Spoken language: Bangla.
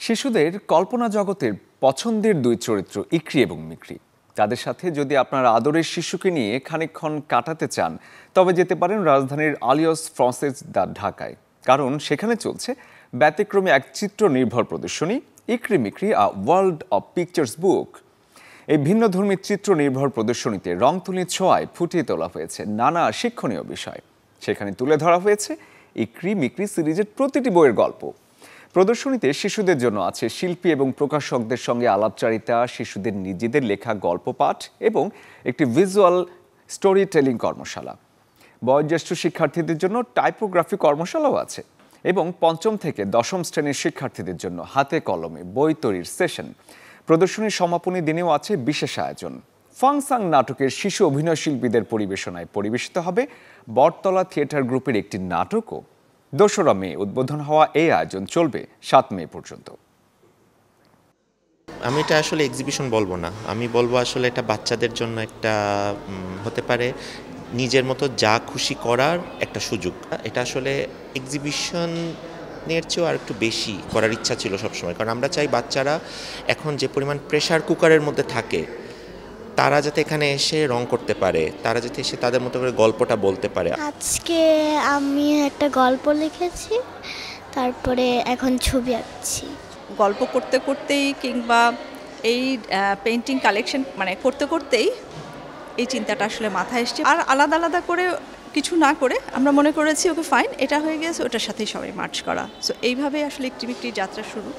শিশুদের কল্পনা জগতের পছন্দের দুই চরিত্র ইকরি এবং মিকরি। তাদের সাথে যদি আপনার আদরের শিশুকে নিয়ে খানিকক্ষণ কাটাতে চান তবে যেতে পারেন রাজধানীর আলিয়স ফ্রান্সেস দ্য ঢাকায়, কারণ সেখানে চলছে ব্যতিক্রমী এক চিত্র নির্ভর প্রদর্শনী ইকরি মিকরি আ ওয়ার্ল্ড অব পিকচার্স বুক। এই ভিন্নধর্মী চিত্র নির্ভর প্রদর্শনীতে রং তুলির ছোঁয়ায় ফুটিয়ে তোলা হয়েছে নানা শিক্ষণীয় বিষয়। সেখানে তুলে ধরা হয়েছে ইকরি মিকরি সিরিজের প্রতিটি বইয়ের গল্প। প্রদর্শনীতে শিশুদের জন্য আছে শিল্পী এবং প্রকাশকদের সঙ্গে আলাপচারিতা, শিশুদের নিজেদের লেখা গল্প পাঠ এবং একটি ভিজুয়াল স্টোরি টেলিং কর্মশালা। বয়োজ্যেষ্ঠ শিক্ষার্থীদের জন্য টাইপোগ্রাফি কর্মশালাও আছে এবং পঞ্চম থেকে দশম শ্রেণীর শিক্ষার্থীদের জন্য হাতে কলমে বই তৈরির সেশন। প্রদর্শনীর সমাপনী দিনেও আছে বিশেষ আয়োজন। ফাংসাং নাটকের শিশু অভিনয় শিল্পীদের পরিবেশনায় পরিবেশিত হবে বটতলা থিয়েটার গ্রুপের একটি নাটকও। ২রা মে উদ্বোধন হওয়া এই আয়োজন চলবে ৭ মে পর্যন্ত। আমি এটা আসলে এক্সিবিশন বলবো না, আমি বলবো আসলে এটা বাচ্চাদের জন্য একটা হতে পারে নিজের মতো যা খুশি করার একটা সুযোগ। এটা আসলে এক্সিবিশনের চেয়েও আর একটু বেশি করার ইচ্ছা ছিল সবসময়, কারণ আমরা চাই বাচ্চারা এখন যে পরিমাণ প্রেশার কুকারের মধ্যে থাকে তারা যাতে এখানে এসে রং করতে পারে, তারা যাতে এসে তাদের মতো করে গল্পটা বলতে পারে। আজকে আমি একটা গল্প লিখেছি, তারপরে এখন ছবি আঁকছি। গল্প করতে করতেই কিংবা এই পেইন্টিং কালেকশন করতে করতেই এই চিন্তাটা আসলে মাথায় এসছে। আর আলাদা আলাদা করে কিছু না করে আমরা মনে করেছি ওকে ফাইন, এটা হয়ে গেছে, ওটার সাথেই সবাই মার্চ করা। সো এইভাবে আসলে একটি যাত্রা শুরু।